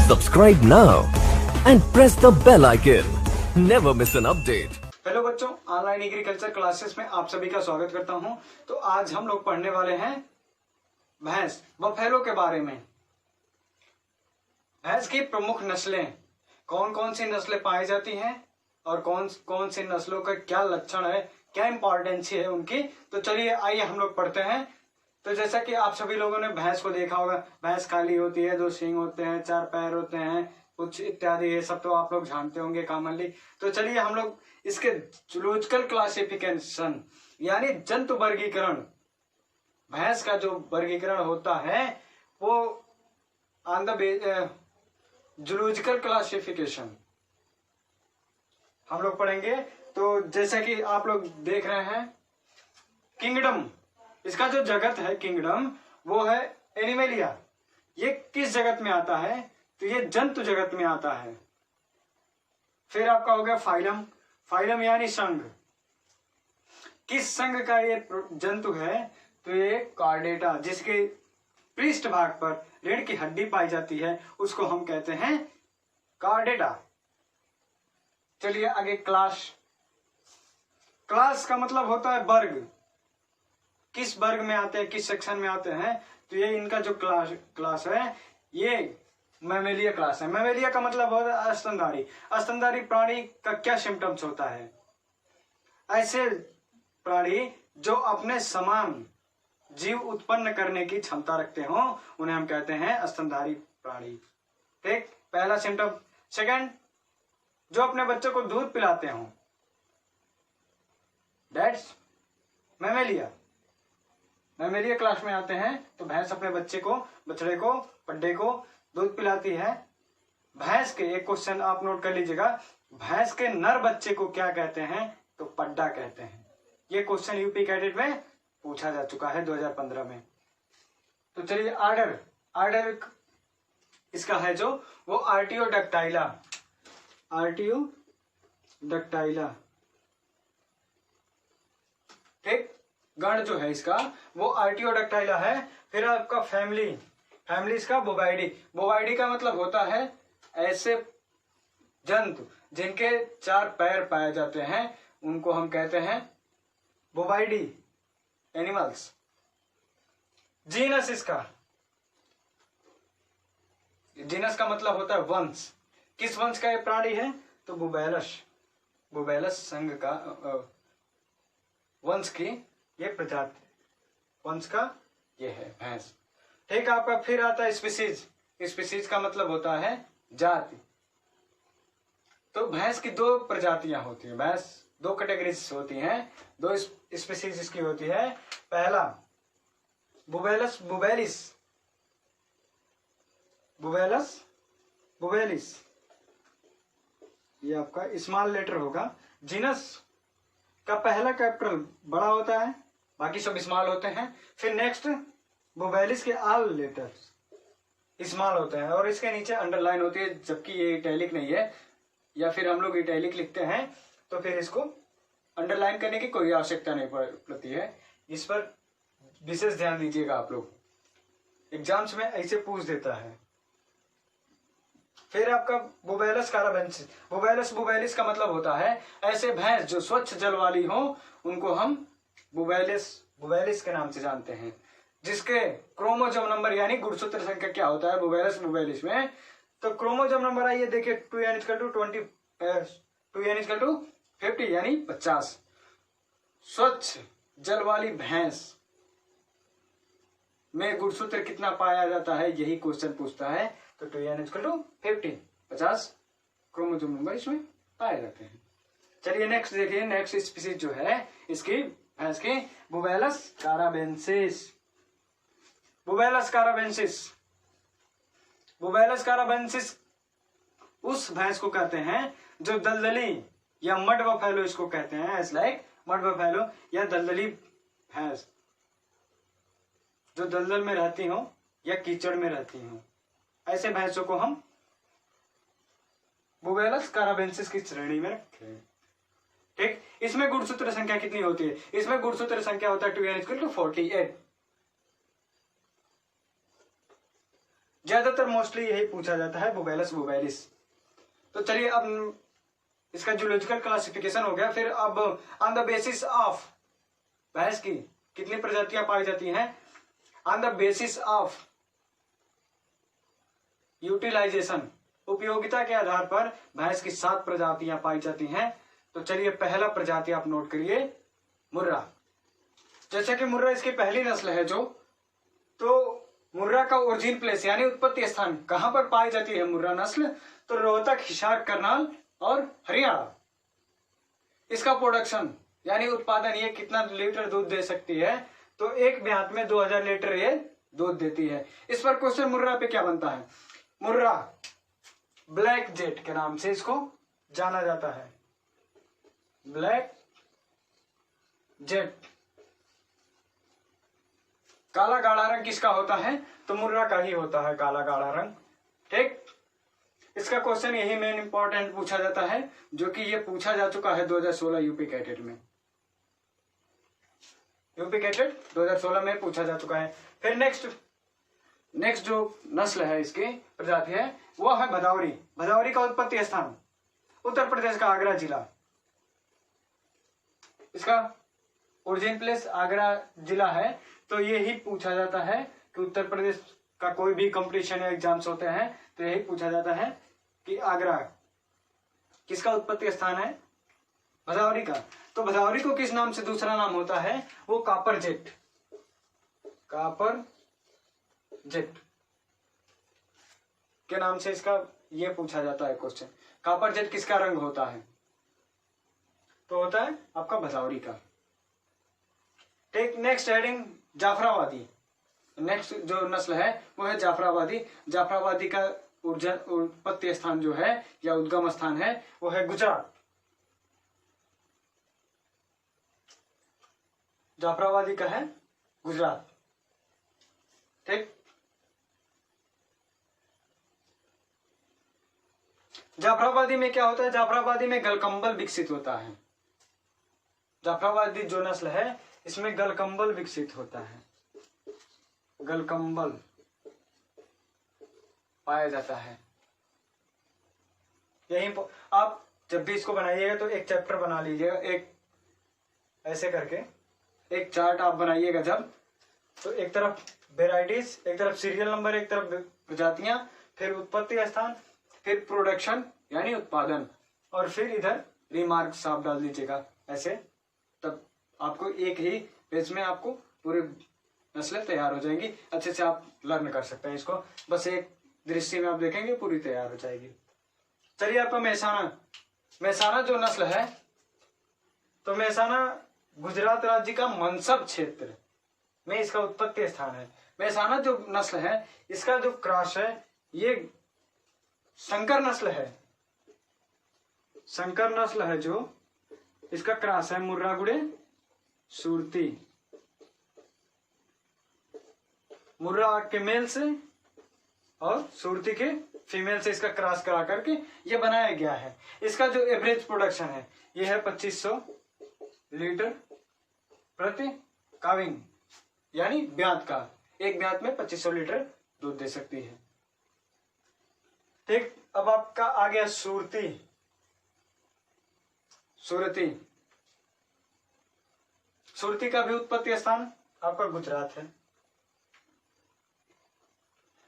Subscribe now and press the bell icon. Never miss an update. Hello बच्चों, online agriculture classes में आप सभी का स्वागत करता हूं। तो आज हम लोग पढ़ने वाले हैं भैंस बफेलो के बारे में। भैंस की प्रमुख नस्लें, कौन कौन सी नस्लें पाई जाती हैं और कौन कौन सी नस्लों का क्या लक्षण है, क्या इंपॉर्टेंस है उनकी। तो चलिए आइए हम लोग पढ़ते हैं। तो जैसा कि आप सभी लोगों ने भैंस को देखा होगा, भैंस काली होती है, 2 सींग होते हैं, 4 पैर होते हैं, कुछ इत्यादि, ये सब तो आप लोग जानते होंगे कॉमनली। तो चलिए हम लोग इसके जूलॉजिकल क्लासिफिकेशन यानी जंतु वर्गीकरण, भैंस का जो वर्गीकरण होता है वो ऑन द जूलॉजिकल क्लासिफिकेशन हम लोग पढ़ेंगे। तो जैसा कि आप लोग देख रहे हैं, किंगडम, इसका जो जगत है किंगडम, वो है एनिमेलिया। ये किस जगत में आता है? तो ये जंतु जगत में आता है। फिर आपका हो गया फाइलम, फाइलम यानी संघ। किस संघ का ये जंतु है? तो ये कार्डेटा, जिसके पृष्ठ भाग पर रीढ़ की हड्डी पाई जाती है, उसको हम कहते हैं कार्डेटा। चलिए आगे क्लास। क्लास का मतलब होता है वर्ग, किस वर्ग में आते हैं, किस सेक्शन में आते हैं। तो ये इनका जो क्लास है, ये मैमेलिया क्लास है। मैमेलिया का मतलब होता है स्तनधारी। स्तनधारी प्राणी का क्या सिम्टम्स होता है? ऐसे प्राणी जो अपने समान जीव उत्पन्न करने की क्षमता रखते हो, उन्हें हम कहते हैं स्तनधारी प्राणी। ठीक, पहला सिम्टम। सेकंड, जो अपने बच्चों को दूध पिलाते हो, दैट्स मैमेलिया। मैमेलिया क्लास में आते हैं। तो भैंस अपने बच्चे को, बछड़े को, पड्डे को दूध पिलाती है। भैंस के, एक क्वेश्चन आप नोट कर लीजिएगा, भैंस के नर बच्चे को क्या कहते हैं? तो पड्डा कहते हैं। ये क्वेश्चन यूपी कैडेट में पूछा जा चुका है 2015 में। तो चलिए आर्डर, आर्डर इसका है जो, वो आर्टियोडक्टाइला, आर्टियोडक्टाइला। ठीक, गण जो है इसका वो आर्टियोडक्टाइला है। फिर आपका फैमिली, फैमिली इसका बोवाइडी। बोवाइडी का मतलब होता है ऐसे जंतु जिनके 4 पैर पाए जाते हैं, उनको हम कहते हैं बोवाइडी एनिमल्स। जीनस इसका, जीनस का मतलब होता है वंश। किस वंश का ये प्राणी है? तो बुबैलस, बुबैलस संघ का वंश की ये प्रजाति, वंश का ये है भैंस। ठीक, आपका फिर आता है स्पीसीज। स्पीसीज का मतलब होता है जाति। तो भैंस की 2 प्रजातियां होती हैं, भैंस 2 कैटेगरीज होती हैं, 2 स्पीसीज इसकी होती है। पहला बुबैलस बुबैलिस, बुबैलस बुबैलिस, ये आपका स्मॉल लेटर होगा। जीनस का पहला कैपिटल बड़ा होता है, बाकी सब स्मॉल होते हैं। फिर नेक्स्ट बुबैलिस के ऑल लेटर्स स्मॉल होते हैं और इसके नीचे अंडरलाइन होती है, जबकि ये इटैलिक नहीं है, या फिर हम लोग इटैलिक लिखते हैं तो फिर इसको अंडरलाइन करने की कोई आवश्यकता नहीं पड़ती है। इस पर विशेष ध्यान दीजिएगा आप लोग, एग्जाम्स में ऐसे पूछ देता है। फिर आपका बुबैलस काराबेंसिस। बुबैलस बुबैलिस का मतलब होता है ऐसे भैंस जो स्वच्छ जल वाली हो, उनको हम बुबैलिस बुबैलिस के नाम से जानते हैं। जिसके क्रोमोजोम नंबर यानी गुणसूत्र संख्या क्या होता है बुबैलस बुबैलिस में? तो क्रोमोजोम नंबर आइए देखिए, 2n=50 यानी 50। स्वच्छ जल वाली भैंस में गुणसूत्र कितना पाया जाता है, यही क्वेश्चन पूछता है। तो 2n=50, 50 क्रोमोजोम नंबर इसमें पाए जाते हैं। चलिए नेक्स्ट देखिए, नेक्स्ट स्पीसीज जो है इसकी भैंस की बुबैलस काराबेंसिस। बुबैलस काराबेंसिस, बुबैलस काराबेंसिस उस भैंस को कहते हैं जो दलदली या मड बफेलो इसको कहते हैं, एज लाइक मड बफेलो या दलदली भैंस, जो दलदल में रहती हो या कीचड़ में रहती हो, ऐसे भैंसों को हम बुबैलस काराबेंसिस की श्रेणी में रखते हैं। ठीक, इसमें गुणसूत्र संख्या कितनी होती है? इसमें गुणसूत्र संख्या होता है 2n=48। ज्यादातर मोस्टली यही पूछा जाता है, बुबैलस बुबैलिस। तो चलिए अब इसका जूलॉजिकल क्लासिफिकेशन हो गया। फिर अब ऑन द बेसिस ऑफ, भैंस की कितनी प्रजातियां पाई जाती हैं? On the basis of utilization, उपयोगिता के आधार पर भैंस की 7 प्रजातियां पाई जाती हैं। तो चलिए पहला प्रजाति आप नोट करिए, मुर्रा। जैसा कि मुर्रा इसकी पहली नस्ल है जो, तो मुर्रा का ओरिजिन प्लेस यानी उत्पत्ति स्थान कहां पर पाई जाती है मुर्रा नस्ल? तो रोहतक, हिसार, करनाल और हरियाणा। इसका प्रोडक्शन यानी उत्पादन, ये कितना लीटर दूध दे सकती है? तो एक ब्यात में 2000 लीटर ये दूध देती है। इस पर क्वेश्चन मुर्रा पे क्या बनता है? मुर्रा ब्लैक जेट के नाम से इसको जाना जाता है, ब्लैक जेट। काला गाढ़ा रंग किसका होता है? तो मुर्रा का ही होता है काला गाढ़ा रंग। ठीक, इसका क्वेश्चन यही मेन इंपॉर्टेंट पूछा जाता है, जो कि ये पूछा जा चुका है 2016 यूपी कैडेट में। यूपी कैडेट 2016 में पूछा जा चुका है। फिर नेक्स्ट जो नस्ल है, इसकी प्रजाति है, वो है भदौरी। भदौरी का उत्पत्ति स्थान उत्तर प्रदेश का आगरा जिला। इसका ओरिजिन प्लेस आगरा जिला है। तो यही पूछा जाता है कि उत्तर प्रदेश का कोई भी कंपटीशन या एग्जाम्स होते हैं तो यही पूछा जाता है कि आगरा किसका उत्पत्ति स्थान है? भदौरी का। तो भदौरी को किस नाम से दूसरा नाम होता है? वो कापर जेट, कापर जेट के नाम से इसका ये पूछा जाता है क्वेश्चन। कापर जेट किसका रंग होता है? तो होता है आपका भदौरी का। Take next heading, Jafarabadi. Next जो नस्ल है वो है जाफराबादी। जाफराबादी का उत्पत्ति स्थान जो है या उद्गम स्थान है वो है गुजरात। जाफराबादी का है गुजरात। ठीक, जाफराबादी में क्या होता है? जाफराबादी में गलकंबल विकसित होता है। जाफराबादी जो नस्ल है इसमें गलकंबल विकसित होता है, गलकंबल पाया जाता है। यही आप जब भी इसको बनाइएगा तो एक चैप्टर बना लीजिएगा, एक ऐसे करके एक चार्ट आप बनाइएगा जब, तो एक तरफ वेराइटीज, एक तरफ सीरियल नंबर, एक तरफ प्रजातियां, फिर उत्पत्ति स्थान, फिर प्रोडक्शन यानी उत्पादन, और फिर इधर रिमार्क्स आप डाल दीजिएगा ऐसे। तब आपको एक ही पेज में आपको पूरी नस्लें तैयार हो जाएंगी। अच्छे से आप लर्न कर सकते हैं इसको, बस एक दृष्टि में आप देखेंगे पूरी तैयार हो जाएगी। चलिए आपका मेहसाना जो नस्ल है, तो मेहसाना गुजरात राज्य का मनसब क्षेत्र में इसका उत्पत्ति स्थान है। मेहसाना जो नस्ल है इसका जो क्रॉस है ये संकर नस्ल है। संकर नस्ल है जो इसका क्रॉस है मुर्रा गुड़े सुरती। मुर्रा के मेल से और सुरती के फीमेल से इसका क्रॉस करा करके ये बनाया गया है। इसका जो एवरेज प्रोडक्शन है ये है 2500 लीटर प्रति काविंग, यानी ब्यात का। एक ब्यात में 2500 लीटर दूध दे सकती है। ठीक, अब आपका आ गया सुरती। सुरती का भी उत्पत्ति स्थान आपका गुजरात है।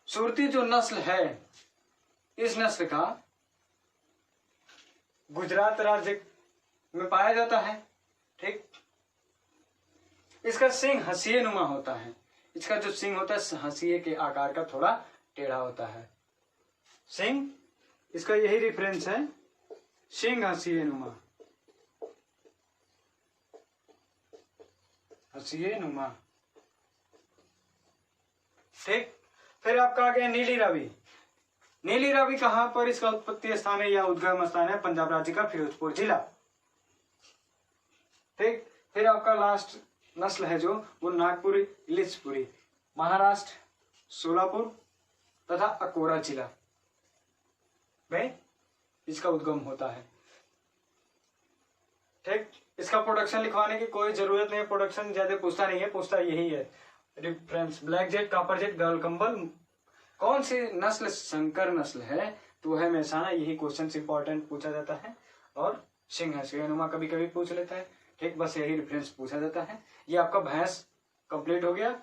सुरती जो नस्ल है इस नस्ल का गुजरात राज्य में पाया जाता है। ठीक, इसका सींग हंसिये नुमा होता है। इसका जो सींग होता है हंसिये के आकार का थोड़ा टेढ़ा होता है। सींग इसका यही रेफरेंस है, सींग हंसिये नुमा, हंसिये नुमा। ठीक, फिर आपका आ गया नीली रावी। नीली रावी कहां पर इसका उत्पत्ति स्थान है या उद्गम स्थान है? पंजाब राज्य का फिरोजपुर जिला। ठीक, फिर आपका लास्ट नस्ल है जो वो नागपुरी इलिसपुरी, महाराष्ट्र, सोलापुर तथा अकोला जिला में इसका उद्गम होता है। ठीक, इसका प्रोडक्शन लिखवाने की कोई जरूरत नहीं है, प्रोडक्शन ज्यादा पूछता नहीं है, पूछता यही है reference black jet, copper jet, गलकंबल, कौन सी नस्ल संकर नस्ल है, तो वह मेहसाना, यही क्वेश्चन इंपॉर्टेंट पूछा जाता है। और सिंह है, सिंहनुमा कभी कभी पूछ लेता है, ठीक, बस यही रेफरेंस पूछा जाता है। ये आपका भैंस कंप्लीट हो गया,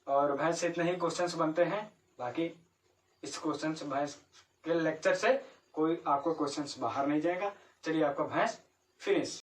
और भैंस से इतने ही क्वेश्चंस बनते हैं। बाकी इस क्वेश्चंस भैंस के लेक्चर से कोई आपको क्वेश्चंस बाहर नहीं जाएगा। चलिए, आपका भैंस फिनिश।